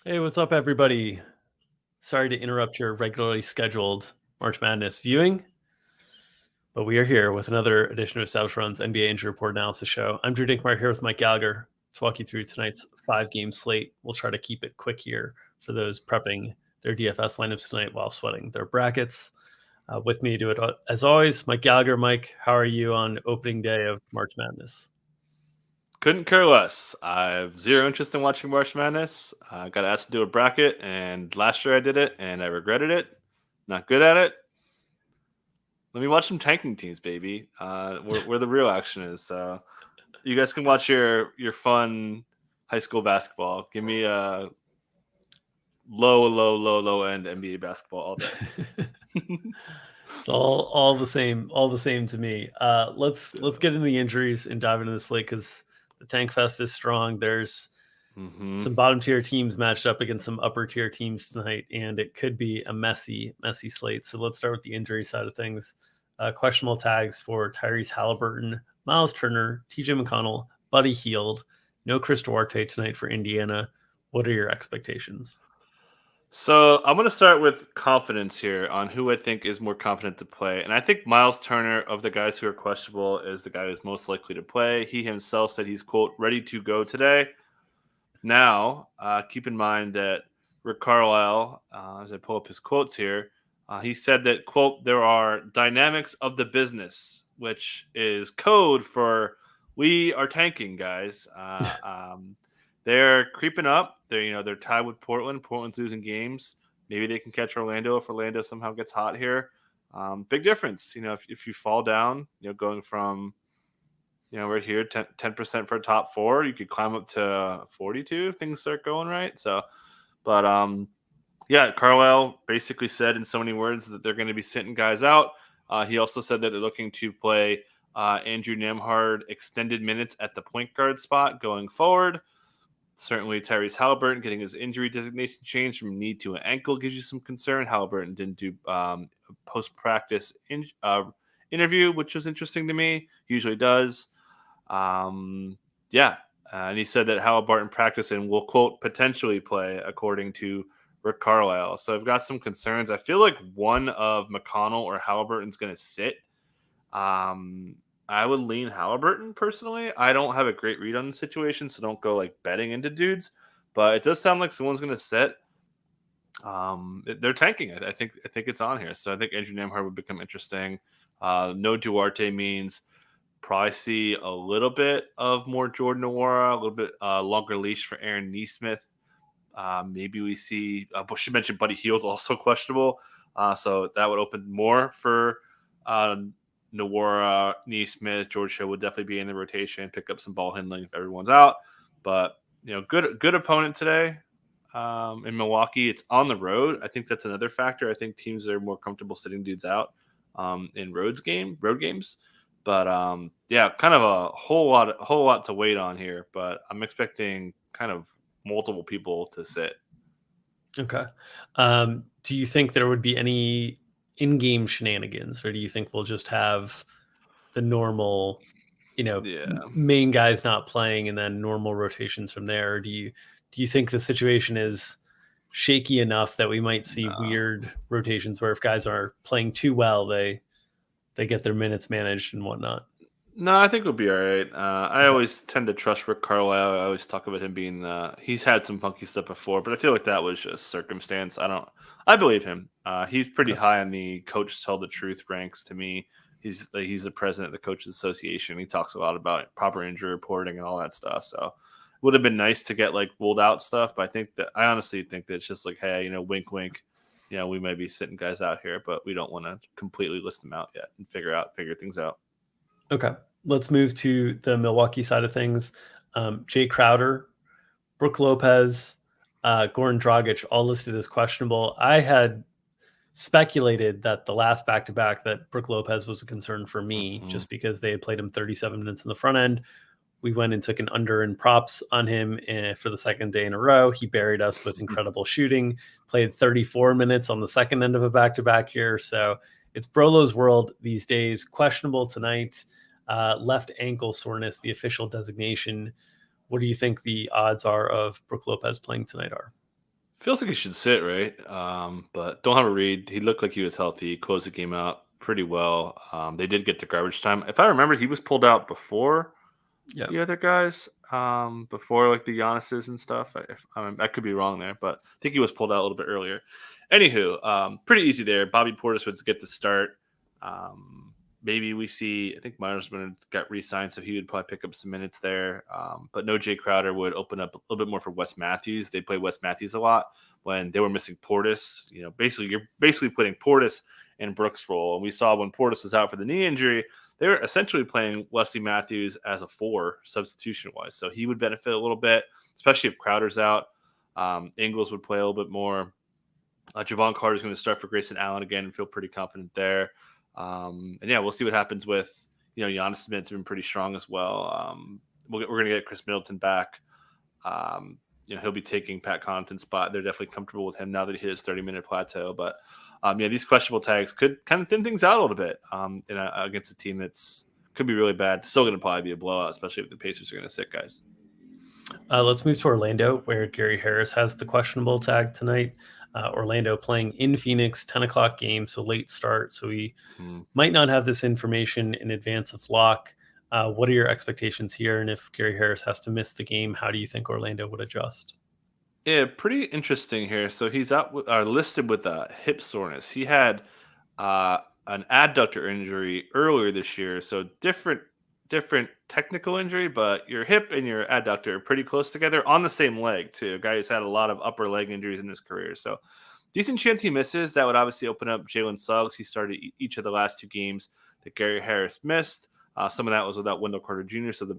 Hey, what's up, everybody? Sorry to interrupt your regularly scheduled March Madness viewing, but we are here with another edition of Establish Run's NBA Injury Report Analysis Show. I'm Drew Dinkmeyer here with Mike Gallagher to walk you through tonight's 5-game slate. We'll try to keep it quick here for those prepping their DFS lineups tonight while sweating their brackets. With me to do it, as always, Mike Gallagher. Mike, how are you on opening day of March Madness? Couldn't care less. I have zero interest in watching March Madness. I got asked to do a bracket, and last year I did it, and I regretted it. Not good at it. Let me watch some tanking teams, baby. Where the real action is. So you guys can watch your fun high school basketball. Give me a low end NBA basketball all day. It's all the same to me. Let's get into the injuries and dive into the slate because the Tank Fest is strong. There's Mm-hmm. some bottom tier teams matched up against some upper tier teams tonight, and it could be a messy slate. So let's start with the injury side of things. Questionable tags for Tyrese Halliburton, Miles Turner, TJ McConnell, Buddy Hield. No Chris Duarte tonight for Indiana. What are your expectations? So I'm going to start with confidence here on who I think is more confident to play. And I think Miles Turner, of the guys who are questionable, is the guy who's most likely to play. He himself said he's, quote, ready to go today. Now, keep in mind that Rick Carlisle, as I pull up his quotes here, he said that, quote, there are dynamics of the business, which is code for we are tanking, guys. They're creeping up. They're tied with Portland. Portland's losing games. Maybe they can catch Orlando if Orlando somehow gets hot here. Big difference. If you fall down, going from right here, 10% for a top four, you could climb up to 42 if things start going right. So, but yeah, Carlisle basically said in so many words that they're going to be sitting guys out. He also said that they're looking to play Andrew Nembhard extended minutes at the point guard spot going forward. Certainly, Tyrese Halliburton getting his injury designation changed from knee to an ankle gives you some concern. Halliburton didn't do a post-practice interview, which was interesting to me. He usually does. Yeah. And he said that Halliburton practiced and will, quote, potentially play, according to Rick Carlisle. So I've got some concerns. I feel like one of McConnell or Halliburton's going to sit. I would lean Halliburton personally. I don't have a great read on the situation, so don't go like betting into dudes. But it does sound like someone's going to sit. They're tanking. I think it's on here. So I think Andrew Nembhard would become interesting. No Duarte means probably see a little bit of more Jordan Nwora, a little bit longer leash for Aaron Nesmith. Maybe we see. She mentioned Buddy Hield's also questionable, so that would open more for Nwora, Nesmith, George Hill would definitely be in the rotation, pick up some ball handling if everyone's out. But good opponent today in Milwaukee. It's on the road. I think that's another factor. I think teams are more comfortable sitting dudes out in road games. But yeah, kind of a whole lot to wait on here. But I'm expecting kind of multiple people to sit. Okay. Do you think there would be any in-game shenanigans, or do you think we'll just have the normal, Yeah. main guys not playing and then normal rotations from there? Or do you think the situation is shaky enough that we might see weird rotations where if guys are playing too well, they get their minutes managed and whatnot? No, I think we'll be all right. I Okay. always tend to trust Rick Carlisle. I always talk about him being he's had some funky stuff before, but I feel like that was just circumstance. I believe him. He's pretty Okay. high on the coach tell the truth ranks to me. He's the president of the Coaches Association. He talks a lot about proper injury reporting and all that stuff. So it would have been nice to get like ruled out stuff, but I honestly think that it's just like, hey, wink, wink. We might be sitting guys out here, but we don't want to completely list them out yet and figure things out. Okay. Let's move to the Milwaukee side of things. Jay Crowder, Brooke Lopez, Goran Dragic, all listed as questionable. I had speculated that the last back-to-back that Brooke Lopez was a concern for me Mm-hmm. just because they had played him 37 minutes in the front end. We went and took an under in props on him for the second day in a row. He buried us with incredible shooting, played 34 minutes on the second end of a back-to-back here. So it's Brolo's world these days. Questionable tonight. Left ankle soreness, the official designation. What do you think the odds are of Brooke Lopez playing tonight are? Feels like he should sit, right? But don't have a read. He looked like he was healthy. He closed the game out pretty well. They did get to garbage time. If I remember, he was pulled out before Yeah. the other guys, before like the Giannis's and stuff. I could be wrong there, but I think he was pulled out a little bit earlier. Anywho, pretty easy there. Bobby Portis would get the start. Maybe we see. I think Myers got re-signed, so he would probably pick up some minutes there. But no, Jay Crowder would open up a little bit more for Wes Matthews. They play Wes Matthews a lot when they were missing Portis. Basically you're putting Portis in Brooks' role, and we saw when Portis was out for the knee injury, they were essentially playing Wesley Matthews as a 4 substitution-wise. So he would benefit a little bit, especially if Crowder's out. Ingles would play a little bit more. Javon Carter's going to start for Grayson Allen again and feel pretty confident there. And yeah, we'll see what happens with, Giannis minutes have been pretty strong as well. We're going to get Chris Middleton back. He'll be taking Pat Connaughton's spot. They're definitely comfortable with him now that he hit his 30-minute plateau. But these questionable tags could kind of thin things out a little bit against a team that's could be really bad. Still going to probably be a blowout, especially if the Pacers are going to sit guys. Let's move to Orlando, where Gary Harris has the questionable tag tonight. Orlando playing in Phoenix, 10 o'clock game, so late start. So we might not have this information in advance of lock. What are your expectations here? And if Gary Harris has to miss the game, how do you think Orlando would adjust? Yeah, pretty interesting here. So he's out listed with hip soreness. He had an adductor injury earlier this year, so different technical injury, but your hip and your adductor are pretty close together on the same leg too. A guy who's had a lot of upper leg injuries in his career, so decent chance he misses. That would obviously open up Jalen Suggs. He started each of the last 2 games that Gary Harris missed. Some of that was without Wendell Carter Jr., so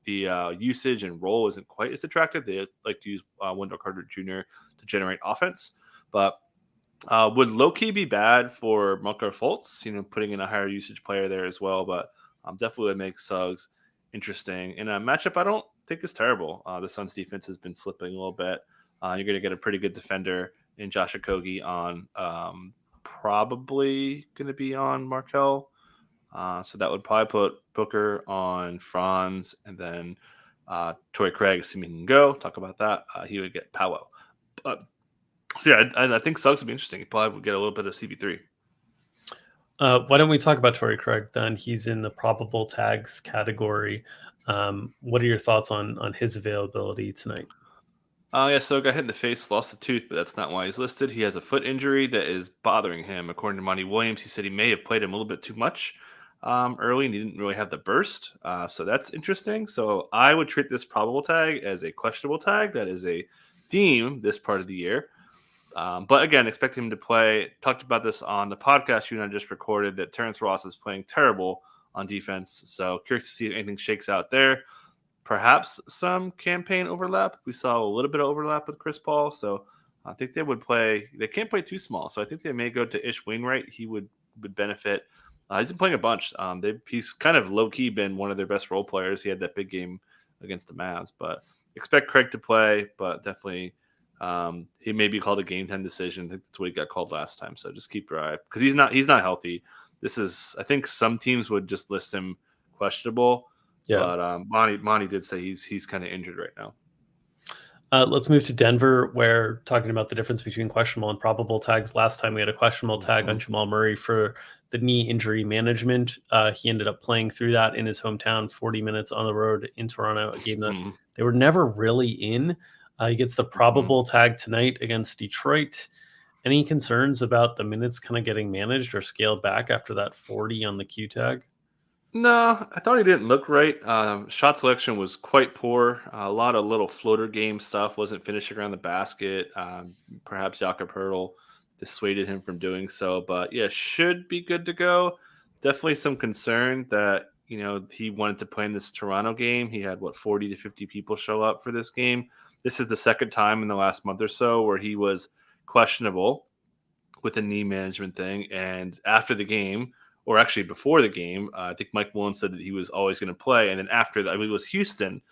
the usage and role isn't quite as attractive. They like to use Wendell Carter Jr. to generate offense, but would low-key be bad for Markelle Fultz, putting in a higher usage player there as well, but definitely would make Suggs interesting. In a matchup I don't think is terrible. The Suns defense has been slipping a little bit. You're going to get a pretty good defender in Josh Okogie on probably going to be on Markelle. So that would probably put Booker on Franz, and then Torrey Craig, assuming he can go. Talk about that. He would get Powell. But so yeah, I think Suggs would be interesting. He probably would get a little bit of CP3. Why don't we talk about Torrey Craig then? He's in the probable tags category. What are your thoughts on his availability tonight? So got hit in the face, lost a tooth, but that's not why he's listed. He has a foot injury that is bothering him. According to Monty Williams, he said he may have played him a little bit too much early, and he didn't really have the burst. So that's interesting. So I would treat this probable tag as a questionable tag. That is a theme this part of the year. But again, expect him to play. Talked about this on the podcast you and I just recorded, that Terrence Ross is playing terrible on defense. So curious to see if anything shakes out there. Perhaps some campaign overlap. We saw a little bit of overlap with Chris Paul. So I think they would play. They can't play too small. So I think they may go to Ish Wainwright. He would benefit. He's been playing a bunch. He's kind of low-key been one of their best role players. He had that big game against the Mavs. But expect Craig to play, but definitely he may be called a game time decision. I think that's what he got called last time. So just keep your eye, because he's not healthy. I think some teams would just list him questionable. Yeah. But Monty did say he's kind of injured right now. Let's move to Denver, where talking about the difference between questionable and probable tags. Last time we had a questionable tag on Jamal Murray for the knee injury management. He ended up playing through that in his hometown, 40 minutes on the road in Toronto, a game that they were never really in. He gets the probable tag tonight against Detroit. Any concerns about the minutes kind of getting managed or scaled back after that 40 on the Q tag? No, I thought he didn't look right. Shot selection was quite poor. A lot of little floater game stuff, wasn't finishing around the basket. Perhaps Jakob Poeltl dissuaded him from doing so. But yeah, should be good to go. Definitely some concern that, he wanted to play in this Toronto game. He had, 40 to 50 people show up for this game. This is the second time in the last month or so where he was questionable with a knee management thing. And after the game, or actually before the game, I think Mike Malone said that he was always going to play. And then after that, I believe it was Houston,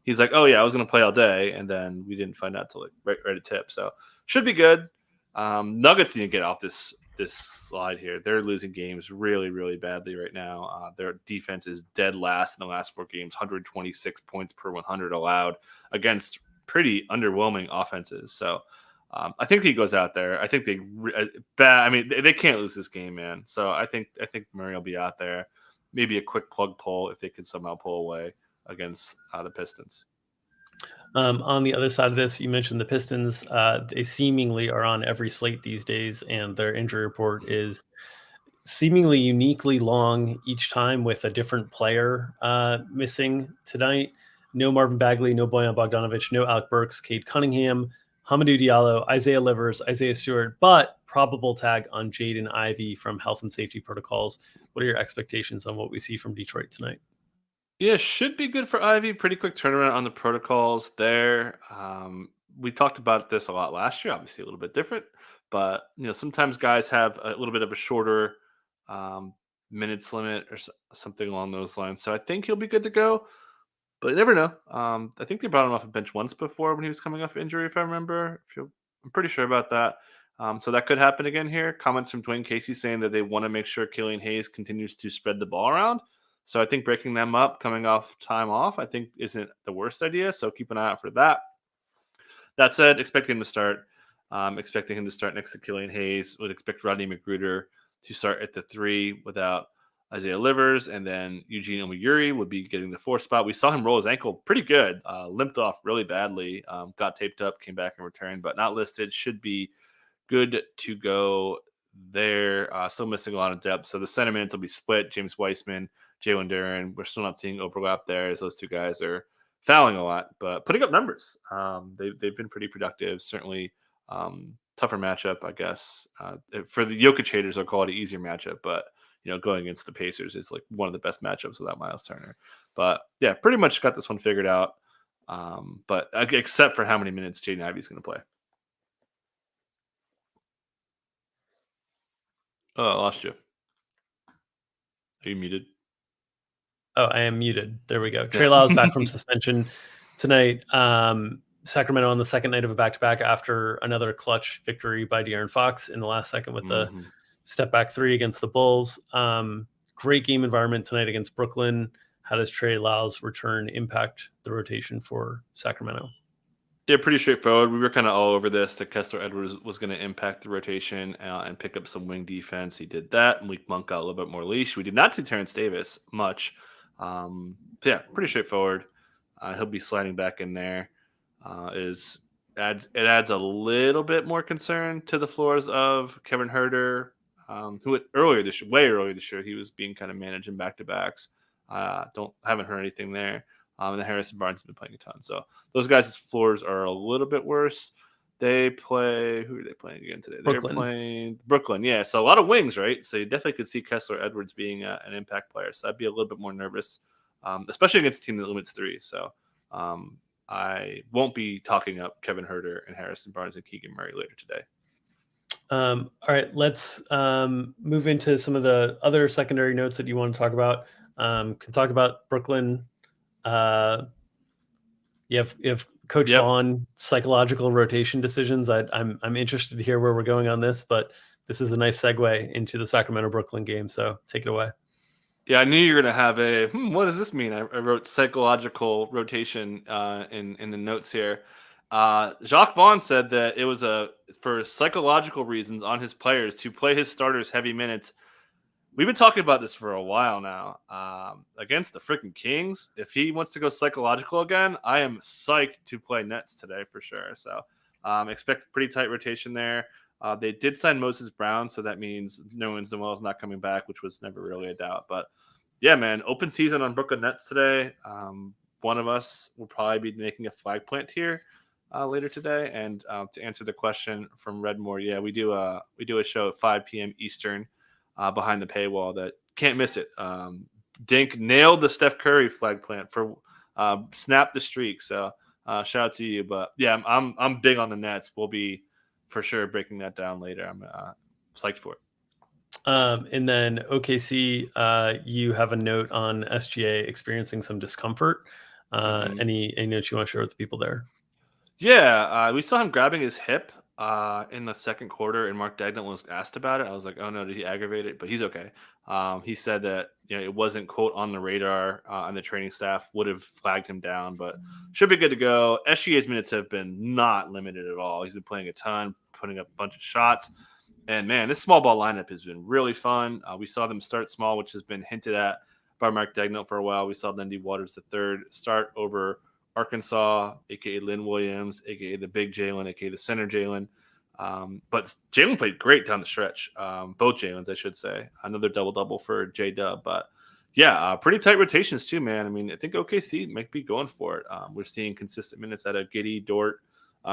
he's like, oh yeah, I was going to play all day. And then we didn't find out till right at tip. So should be good. Nuggets need to get off this slide here. They're losing games really, really badly right now. Their defense is dead last in the last 4 games, 126 points per 100 allowed against pretty underwhelming offenses. So I think he goes out there. I think they can't lose this game, man. So I think Murray will be out there. Maybe a quick plug pull if they could somehow pull away against the Pistons. On the other side of this, you mentioned the Pistons. They seemingly are on every slate these days, and their injury report is seemingly uniquely long each time with a different player missing tonight. No Marvin Bagley, no Bojan Bogdanovic, no Alec Burks, Cade Cunningham, Hamidou Diallo, Isaiah Livers, Isaiah Stewart, but probable tag on Jaden Ivey from health and safety protocols. What are your expectations on what we see from Detroit tonight? Yeah, should be good for Ivy. Pretty quick turnaround on the protocols there. We talked about this a lot last year. Obviously, a little bit different, but sometimes guys have a little bit of a shorter minutes limit or something along those lines. So I think he'll be good to go, but you never know. I think they brought him off a bench once before when he was coming off injury, if I remember. I'm pretty sure about that. So that could happen again here. Comments from Dwayne Casey saying that they want to make sure Killian Hayes continues to spread the ball around. So I think breaking them up, coming off time off, I think isn't the worst idea. So keep an eye out for that. That said, expecting him to start. Expecting him to start next to Killian Hayes. Would expect Rodney McGruder to start at the 3 without Isaiah Livers, and then Eugene Omoyuri would be getting the 4 spot. We saw him roll his ankle pretty good. Limped off really badly. Got taped up, came back and returned, but not listed. Should be good to go there. Still missing a lot of depth. So the center minutes will be split. James Weissman, Jalen Duren. We're still not seeing overlap there as those two guys are fouling a lot, but putting up numbers. They've been pretty productive. Certainly tougher matchup, I guess. For the Jokic haters, I'll call it an easier matchup, but going against the Pacers is like one of the best matchups without Miles Turner. But yeah, pretty much got this one figured out. But except for how many minutes Jaden Ivey's going to play. Oh, I lost you. Are you muted? Oh, I am muted. There we go. Trey Lyles back from suspension tonight. Sacramento on the second night of a back-to-back after another clutch victory by De'Aaron Fox in the last second with the step back 3 against the Bulls. Great game environment tonight against Brooklyn. How does Trey Lyles' return impact the rotation for Sacramento? Yeah, pretty straightforward. We were kind of all over this, that Kessler Edwards was going to impact the rotation and pick up some wing defense. He did that. Malik Monk got a little bit more leash. We did not see Terrence Davis much. So yeah, pretty straightforward. He'll be sliding back in there. It adds a little bit more concern to the floors of Kevin Huerter, who way earlier this year, he was being kind of managed in back-to-backs. Haven't heard anything there. And the Harrison Barnes has been playing a ton. So those guys' floors are a little bit worse. Who are they playing again today? Brooklyn. They're playing Brooklyn. Yeah, so a lot of wings, right? So you definitely could see Kessler Edwards being an impact player. So I'd be a little bit more nervous, especially against a team that limits 3. So I won't be talking up Kevin Huerter and Harrison Barnes and Keegan Murray later today. All right, let's move into some of the other secondary notes that you want to talk about. Can talk about Brooklyn. You have Coach Vaughn psychological rotation decisions. I'm interested to hear where we're going on this, but this is a nice segue into the Sacramento Brooklyn game. So take it away. Yeah, I knew you were going to have what does this mean? I wrote psychological rotation in the notes here. Jacques Vaughn said that it was for psychological reasons on his players to play his starters heavy minutes. We've been talking about this for a while now. Against the freaking Kings, if he wants to go psychological again, I am psyched to play Nets today for sure. So expect pretty tight rotation there. They did sign Moses Brown, so that means Nerlens Noel is not coming back, which was never really a doubt. But yeah, man, open season on Brooklyn Nets today. One of us will probably be making a flag plant here later today. And to answer the question from Redmore, yeah, we do a show at 5 p.m. Eastern behind the paywall. That can't miss it. Dink nailed the Steph Curry flag plant for snap the streak. So shout out to you. But yeah, I'm big on the Nets. We'll be for sure breaking that down later. I'm psyched for it. And then OKC, you have a note on SGA experiencing some discomfort. Any notes you want to share with the people there? Yeah, we saw him grabbing his hip in the second quarter, and Mark Dagnall was asked about it. I was like, oh no, did he aggravate it? But he's okay. He said that it wasn't quote on the radar, and the training staff would have flagged him down, but should be good to go. SGA's minutes have been not limited at all. He's been playing a ton, putting up a bunch of shots. And man, this small ball lineup has been really fun. We saw them start small, which has been hinted at by Mark Dagnall for a while. We saw Lindy Waters III start over Arkansas, aka Lynn Williams, aka the big Jalen, aka the center Jalen. But Jalen played great down the stretch. Both Jalen's, I should say. Another double-double for J-Dub. But yeah, pretty tight rotations too, man. I mean, I think OKC might be going for it. We're seeing consistent minutes out of Giddey, Dort,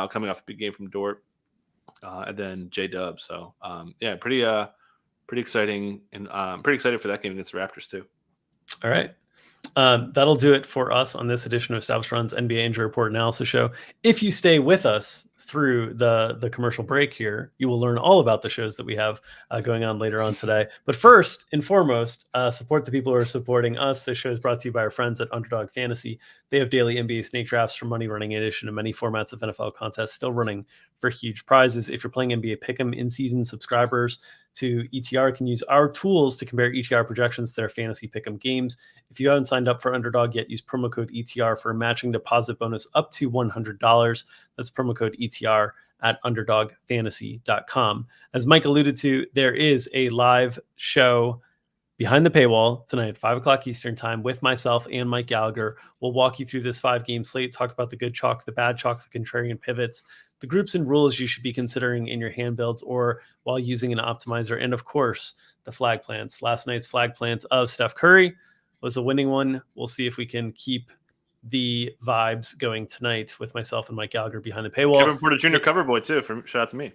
coming off a big game from Dort, and then J-Dub. So yeah, pretty exciting, and I'm pretty excited for that game against the Raptors too. All right. That'll do it for us on this edition of Established Run's NBA Injury Report Analysis Show. If you stay with us through the commercial break here, you will learn all about the shows that we have going on later on today. But first and foremost, support the people who are supporting us. This show is brought to you by our friends at Underdog Fantasy. They have daily NBA snake drafts for money running in addition to many formats of NFL contests still running for huge prizes. If you're playing NBA Pick'em in-season, subscribers to ETR can use our tools to compare ETR projections to their fantasy pick'em games. If you haven't signed up for Underdog yet, use promo code ETR for a matching deposit bonus up to $100. That's promo code ETR at underdogfantasy.com. As Mike alluded to, there is a live show behind the paywall tonight at 5 o'clock Eastern time with myself and Mike Gallagher. We'll walk you through this 5-game slate, talk about the good chalk, the bad chalk, the contrarian pivots, the groups and rules you should be considering in your hand builds or while using an optimizer, and of course, the flag plants. Last night's flag plant of Steph Curry was a winning one. We'll see if we can keep the vibes going tonight with myself and Mike Gallagher behind the paywall. Kevin Porter Jr. cover boy too. Shout out to me.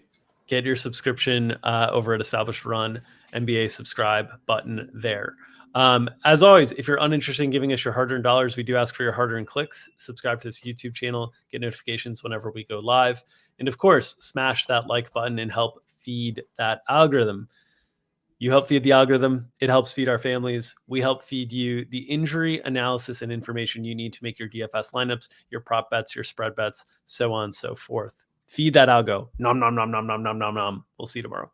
Get your subscription over at Established Run NBA subscribe button there. As always, if you're uninterested in giving us your hard-earned dollars, we do ask for your hard-earned clicks. Subscribe to this YouTube channel, get notifications whenever we go live. And of course, smash that like button and help feed that algorithm. You help feed the algorithm. It helps feed our families. We help feed you the injury analysis and information you need to make your DFS lineups, your prop bets, your spread bets, so on and so forth. Feed that algo. Nom, nom, nom, nom, nom, nom, nom, nom. We'll see you tomorrow.